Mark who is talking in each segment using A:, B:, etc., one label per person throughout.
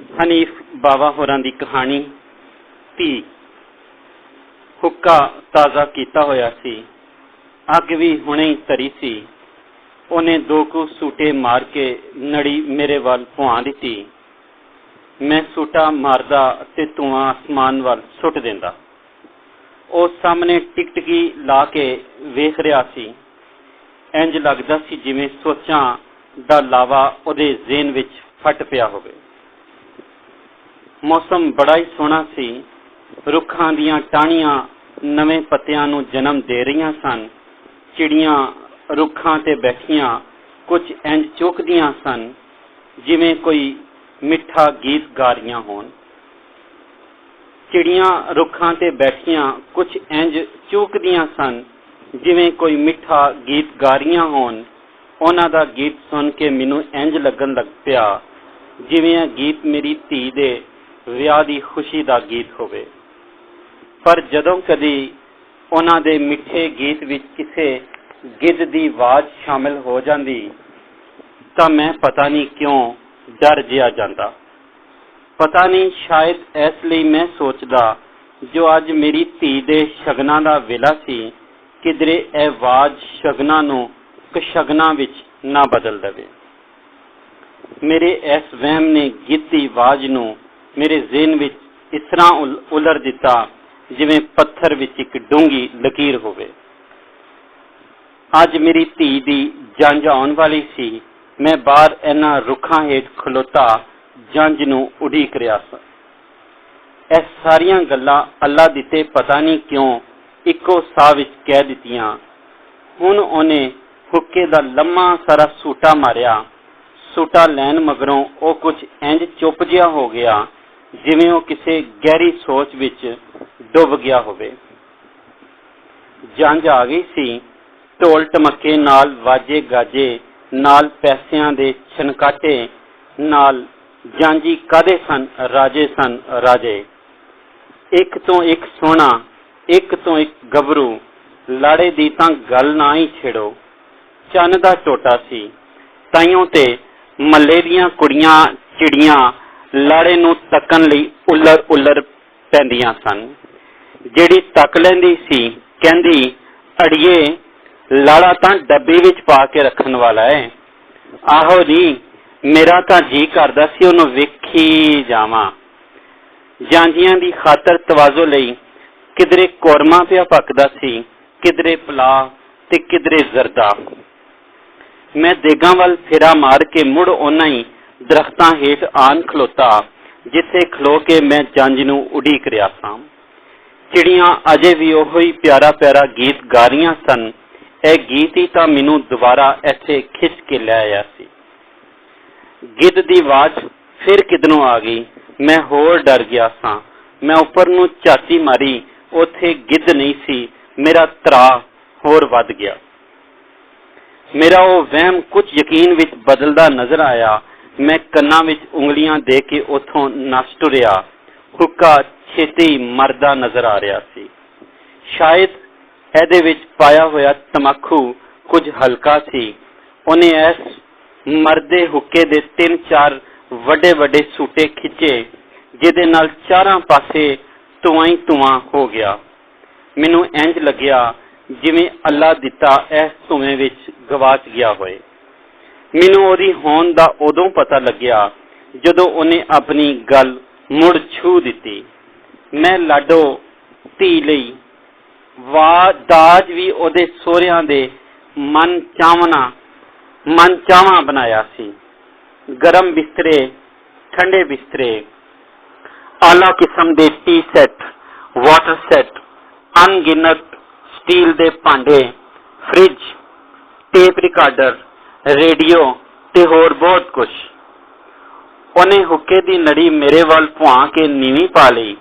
A: हनीफ बाबा होरां दी कहानी। धी हुक्का ताज़ा कीता होया सी, अग भी हुणे ही तरी सी। उन्हें दो कु सूटे मार के नड़ी मेरे वाल पुआ दिती। मैं सूटा मारदा ते धुआं आसमान वाल सुट देंदा। ओ सामने टिकटकी ला के वेख रहा सी। इंज लगदा सी जिवें सोचां दा लावा उहदे ज़हन विच फट पिया होवे। मौसम बड़ा ही सोहना सी। रुखां दीयां टाहणियां नवें पत्तियां नूं जन्म दे रहीआं सन। चिड़ियां रुखां ते बैठियां कुछ इंज चौकदियां सन जिवें कोई मिठा गीत गा रहीआं होण। चिड़ियां रुखां ते बैठियां कुछ इंज चौकदियां सन जिवें कोई मिठा गीत गा रहीआं होण। उन्हां दा गीत सुन के मैनूं इंज लगन लग पिया जिवें यह गीत मेरी धी दे विआह दी खुशी दा गीत होवे। पर जदों कदी उन्हां दे मिठे गीत विच किसे गिद्ध दी आवाज़ शामिल हो जांदी तां मैं पता नहीं क्यों डर जिहा जांदा। पता नहीं शायद इसलिए मैं सोचदा जो अज मेरी धी दे शगनां दा वेला सी किधरे यह आवाज़ शगनां नूं कशगनां विच ना बदल देवे। मेरे इस वहम ने गिद्ध दी आवाज़ नूं मेरे ज़हन विच इस तरह उलर दिता जिवें पत्थर विच एक डूंगी लकीर होवे। अज मेरी धी दी जंज आउण वाली सी। मैं बाहर इन्हां रुखां हेठ खलोता जंज नूं उड़ीक रिहा सां। इह सारियां गल्लां अल्लाह दिते पता नहीं क्यों इक्को साह विच कह दित्तियां। हुण उहने हुक्के दा लम्मा सारा सूटा मारिया। सूटा लैण मगरों वो कुछ इंज चुप जिहा हो गया जिवें वो किसी गहरी सोच विच डुब गया होवे। जंज आ गई सी। ढोल टमके नाल वाजे गाजे नाल पैसियां दे छनकाटे नाल जांजी कादे सन राजे सन राजे। एक तो एक सोहना, एक तो एक गभरू। लाड़े दी तां गल ना ही छेड़ो। चन्न दा टोटा सी। ताइयों ते मल्ले दीयां कुड़ियां चिड़ियां लाड़े नूं तकन लई उलर उलर पैंदियां सन। जिहड़ी तक लैंदी सी कहंदी, अड़िए लाड़ा तां डब्बे विच पा के रखण वाला है। आहो जी, मेरा तां जी करदा सी उहनूं वेखी जावां। ਜਾਂਜੀਆਂ ਦੀ ਖਾਤਰ ਤਵਾਜ਼ੋ ਲਈ ਕਿਧਰੇ ਕੋਰਮਾ ਪਿਆ ਪੱਕਦਾ ਸੀ, ਕਿਧਰੇ ਪਲਾ ਤੇ ਕਿਧਰੇ ਜ਼ਰਦਾ। मैं देगां वाल फेरा मार के मुड़ उन्हां ही दरख्तां हेठ आन खलोता जिथे खलो के मैं जंज नूं उड़ीक रिहा सां। चिड़ियां अजे भी ओहो ही प्यारा प्यारा गीत गा रहीआं सन। यह गीत ही तां मैनूं दुबारा इत्थे खिच के लै आया सी। गिद्ध दी आवाज़ फिर किधरों आ गई। मैं होर डर गया सां। मैं उपर नूं झाती मारी, उत्थे गिद्ध नहीं सी। मेरा तरा होर वध गया। मेरा वो वहम कुछ यकीन विच बदलदा नजर आया। मैं कन्नां विच उंगलियां दे के उथों नस टुरिया। हुक्का छेती मरदा नजर आ रहा सी। शायद इहदे विच पाया होया तमाकू कुछ हल्का सी। उन्हें इस मरदे हुक्के दे 3-4 वड्डे वड्डे सूटे खिंचे जिहदे नाल चारां पासे धुआं ही धुआं हो गया। मैनूं इंज लग्या जिवें अल्लाह दिता इस धुएं विच गवाच गया होए। मैनूं ओहदी होंद दा उदों पता लग्या जदों उहने अपनी गल मुड़ छू दिती। मैं लाडो धी लई वाह दाज भी ओहदे सोहरियां दे मन चावां बनाया सी। गरम बिस्तरे, ठंडे बिस्तरे, आला किस्म दे टी सैट, वाटर सैट, अनगिनत स्टील दे भांडे, फ्रिज, टेप रिकॉर्डर, रेडियो ते होर बहुत कुछ। उन्हें हुक्के दी लड़ी मेरे वाल पुआ के नीवी पा लई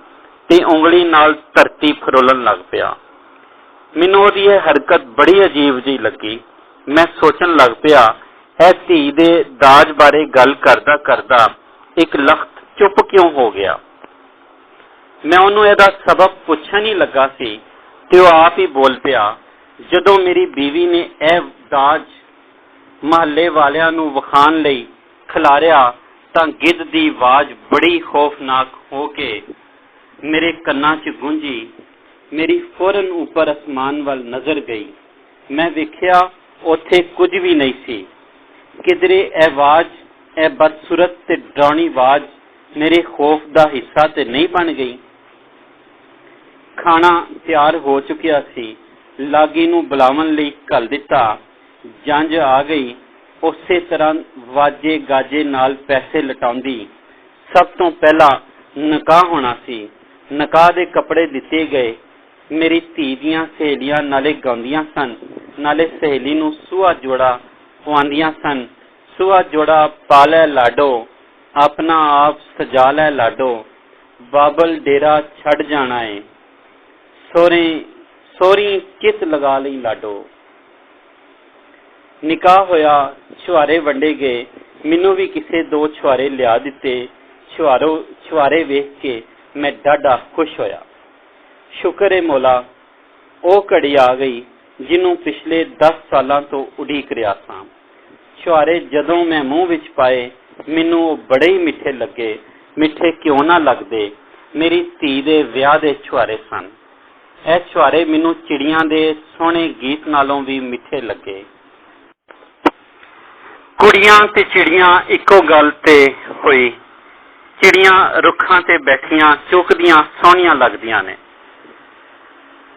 A: ते उंगली नाल धरती फरोलन लग पिया। मैनूं ओहदी यह हरकत बड़ी अजीब जी लगी। मैं सोचन लग पिया, इह धी दे दाज बारे गल करदा करदा एक लख्त चुप क्यों हो गया। मैं उहनूं इहदा सबब पुछण ही लगा सी ते वो आप ही बोल पिया। जदों मेरी बीवी ने यह दाज महल्ले वालियां नूं विखाण लई खिलारिया तां गिद्ध दी आवाज़ बड़ी खौफनाक हो के मेरे कन्नां च गूंजी। मेरी फौरन ऊपर आसमान वाल नज़र गई। मैं वेख्या उत्थे कुछ भी नहीं सी। किधरे आवाज़ ए बदसूरत ते डरावनी आवाज़ मेरे खौफ दा हिस्सा ते नहीं बन गई। खाना तैयार हो चुकिया सी। लागी नूं बुलावन लई घल दिता। जंज आ गई। उसे तरह वाजे गाजे नाल पैसे लटाउंदी। सब तो पहला निकाह होना सी। निकाह दे कपड़े दिते गए। मेरी धी दियां सहेलियां नाले गाउंदियां सन, नाले सहेली नूं सूआ जोड़ा पवांदियां सन। सूआ जोड़ा पा लै लाडो, अपना आप सजा लै लाडो, बाबल डेरा छड़ जाना है, सोरी चित लगा लई लाडो। निकाह होया, छुआरे वंडे गए। मैनू भी किसे दो छुआरे लिया दिते। छुआरे वेख के मैं डाढा खुश होया। शुक्र है मौला, ओ घड़ी आ गई जिन्हों पिछले 10 सालों तो उड़ीक रहा था। छुआरे जदों मैं मुंह विच पाए मैनू बड़े ही मिठे लगे। मिठे क्यों ना लगते, मेरी धी दे विआह दे छुआरे सन। ए छुआरे मैनू चिड़ियां दे सोहने गीत नालों भी मिठे लगे। कुड़ियां ते चिड़ियां इको गल ते हुई। चिड़ियां रुखां ते बैठियां चुकदियां सोहणियां लगदियां ने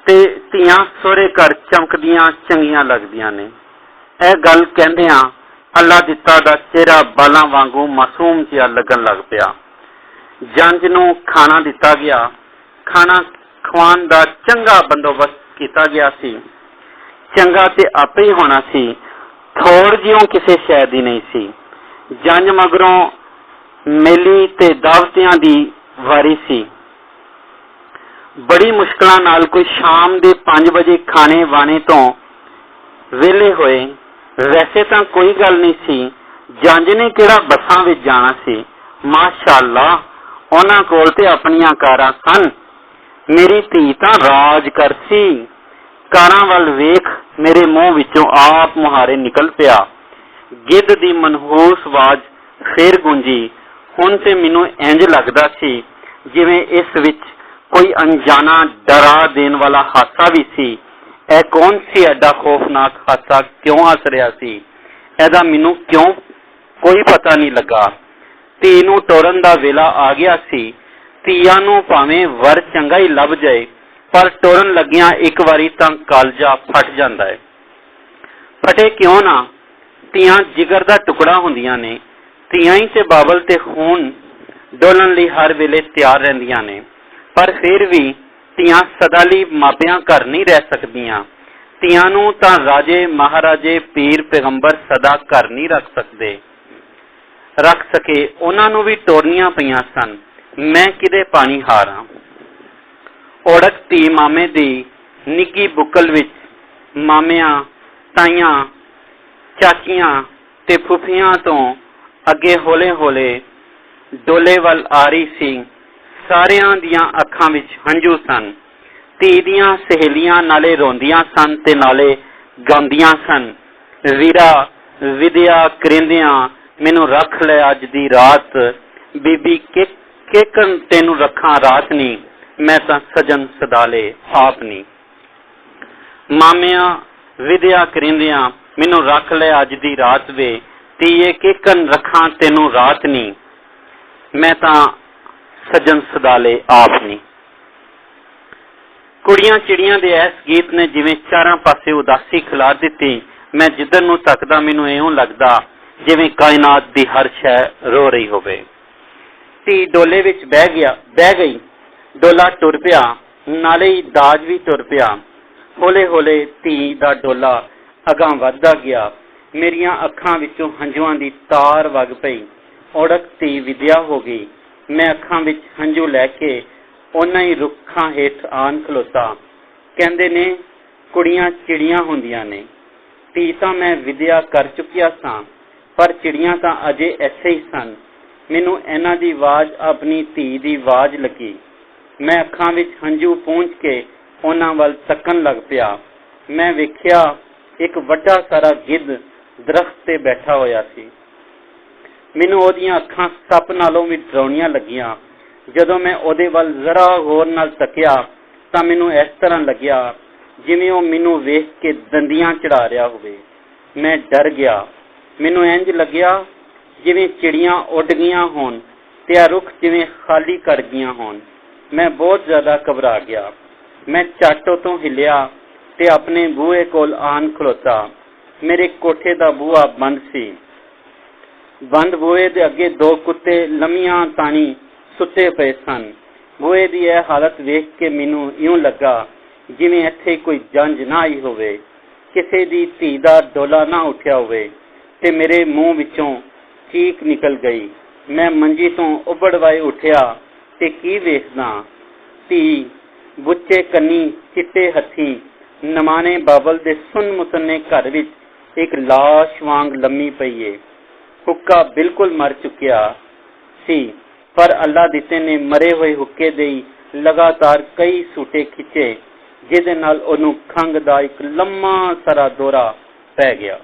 A: ते धीआं सोहरे घर चमकदियां चंगियां लगदियां ने। यह गल कहंदियां अल्लाह दिता दा चेहरा बालां वांगू मासूम जिहा लगन लग पिया। जंज नूं खाना दिता गया। खाना खवाण दा चंगा बंदोबस्त किया गया सी। चंगा ते आपे ही होना सी, थोड़ जियों किसी शै दी नहीं सी। जंज मगरों मेली ते दावतियां दी वारी सी। बड़ी मुश्किल नाल कोई शाम दे 5 बजे खाने वाने तो वेले होए। वैसे तो कोई गल नहीं सी, जंज ने किहड़ा बसां विच जाना सी। माशाअल्लाह, उन्हां कोल ते अपनियां कारां सन। मेरी धी तां राज कर सी। कारां वल वेख मेरे मुंह विचों आप मुहारे निकल पिया। गिद्ध दी मनहूस आवाज़ फिर गूंजी। हुण ते मैनू इंज लगदा सी जिवें इस विच कोई अनजाना डरा देने वाला हादसा भी सी। यह कौन सी एडा खौफनाक हादसा क्यों हस रहा सी? एदा मैनू क्यों कोई पता नहीं लगा। धी नूं टोरन दा वेला आ गया सी। धीआं नूं भावें वर चंगा ही लभ जाए, पर टोरन लगियां एक वारी तां कालजा फट जांदा है। फटे क्यों ना, धीआं जिगर दा टुकड़ा हुंदियां ने। धीआं ही ते बाबल ते खून डोलन लई हर वेले तैयार रहिंदियां ने, पर फिर भी धीआं सदा लई मापियां घर नहीं रह सकदियां। धीआं नूं तां राजे महाराजे पीर पैगंबर सदा घर नहीं रख सके। उन्हां नूं भी टोरनियां पईयां सन। मैं किदे पानी हारां। ओड़क धी मामे दी निੱघी बुकल विच मामियां, ताइयां, चाचियां ते फुफियां तो अगे हौले हौले डोले वल आ रही सी। सारियां दियां अखां विच हंझू सन। धी दियां सहेलियां नाले रोंदियां सन ते नाले गाउंदियां सन। वीरा विद्या करिंदियां मैनू रख ले अज दी रात, बीबी केकन तेनू रखां रात नी, मैं तां सजन सदाले आप नी। मामिया विद्या करिंदियां मैनू रख ले अज दी रात वे, धीए केकन रखां तेनू रात नी, मैं तां सजन सदाले आप नी। कुड़ियां चिड़ियां दे इस गीत ने जिवें चारां पासे उदासी खिलार दिती। मैं जिधर नूं तकदा मैनू इउं लगदा जिवें कायनात दी हर शै रो रही होवे। धी डोले विच बह गई। डोला टुर पिया, नाले ही दाज भी टुर पिया। हौले हौले धी दा डोला अगां वधदा गया। मेरियां अखां विचों हंझुआं दी तार वग पई। ओड़क धी विद्या हो गई। मैं अखां विच हंझू लैके उन्हां ही रुखां हेठ आन खलोता। कहंदे ने कुड़ियां चिड़ियां हुंदियां ने। धी तां मैं विद्या कर चुकिया सां, पर चिड़ियां तां अजे ऐसे ही सन। मैनू इन्हां दी आवाज़ अपनी धी दी आवाज़ लगी। मैं अखां विच हंझू पूंझ के उन्हां वल तकन लग पिया। मैं वेख्या एक वड्डा सारा गिद्ध दरख्त ते बैठा होया सी। ਮੈਨੂੰ ਉਹਦੀਆਂ ਅੱਖਾਂ ਸੱਪ ਨਾਲੋਂ ਵੀ ਡਰਾਉਣੀਆਂ ਲੱਗੀਆਂ। ਜਦੋਂ ਮੈਂ ਉਹਦੇ ਵੱਲ ਜ਼ਰਾ ਗੌਰ ਨਾਲ ਤੱਕਿਆ ਤਾਂ ਮੈਨੂੰ ਇਸ ਤਰ੍ਹਾਂ ਲੱਗਿਆ ਜਿਵੇਂ ਉਹ ਮੈਨੂੰ ਵੇਖ ਕੇ ਦੰਦੀਆਂ ਚੜਾ ਰਿਹਾ ਹੋਵੇ। ਮੈਂ ਡਰ ਗਿਆ। ਮੈਨੂੰ ਇੰਝ ਲੱਗਿਆ ਜਿਵੇਂ ਚਿੜੀਆਂ ਉੱਡ ਗਈਆਂ ਹੋਣ ਤੇ ਆ ਰੁੱਖ ਜਿਵੇਂ ਖਾਲੀ ਕਰ ਗਈਆਂ ਹੋਣ। ਮੈਂ ਬਹੁਤ ਜ਼ਿਆਦਾ ਘਬਰਾ ਗਿਆ। ਮੈਂ ਝੱਟ ਤੋਂ ਹਿੱਲਿਆ ਤੇ ਆਪਣੇ ਬੂਹੇ ਕੋਲ ਆਣ ਖਲੋਤਾ। ਮੇਰੇ ਕੋਠੇ ਦਾ ਬੂਹਾ ਬੰਦ ਸੀ। ਬੰਦ ਬੂਹੇ ਦੇ ਅੱਗੇ ਦੋ ਕੁੱਤੇ ਲੰਮੀਆਂ ਤਾਣੀ ਸੁੱਤੇ ਪਏ ਸਨ। ਬੂਹੇ ਦੀ ਇਹ ਹਾਲਤ ਵੇਖ ਕੇ ਮੈਨੂੰ ਇਉਂ ਲੱਗਾ ਜਿਵੇਂ ਇੱਥੇ ਕੋਈ ਜੰਝ ਨਾ ਆਈ ਹੋਵੇ, ਕਿਸੇ ਦੀ ਧੀ ਦਾ ਡੋਲਾ ਨਾ ਉੱਠਿਆ ਹੋਵੇ ਤੇ ਮੇਰੇ ਮੂੰਹ ਵਿੱਚੋਂ ਚੀਕ ਨਿਕਲ ਗਈ। ਮੈਂ ਮੰਜੀ ਤੋਂ ਉੱਭੜਵਾਏ ਉੱਠਿਆ ਤੇ ਕੀ ਵੇਖਦਾ, ਧੀ ਬੁੱਚੇ ਕੰਨੀ ਚਿੱਟੇ ਹੱਥੀਂ ਨਮਾਣੇ ਬਾਬਲ ਦੇ ਸੁੰਨ ਮੁਸੰਨੇ ਘਰ ਵਿੱਚ ਇੱਕ ਲਾਸ਼ ਵਾਂਗ ਲੰਮੀ ਪਈ ਏ। ਹੁੱਕਾ ਬਿਲਕੁਲ ਮਰ ਚੁੱਕਿਆ ਸੀ, ਪਰ ਅੱਲਾ ਦਿੱਤੇ ਨੇ ਮਰੇ ਹੋਏ ਹੁੱਕੇ ਦੇ ਲਗਾਤਾਰ ਕਈ ਸੂਟੇ ਖਿੱਚੇ, ਜਿਹਦੇ ਨਾਲ ਉਹਨੂੰ ਖੰਘ ਦਾ ਇੱਕ ਲੰਮਾ ਸਾਰਾ ਦੌਰਾ ਪੈ ਗਿਆ।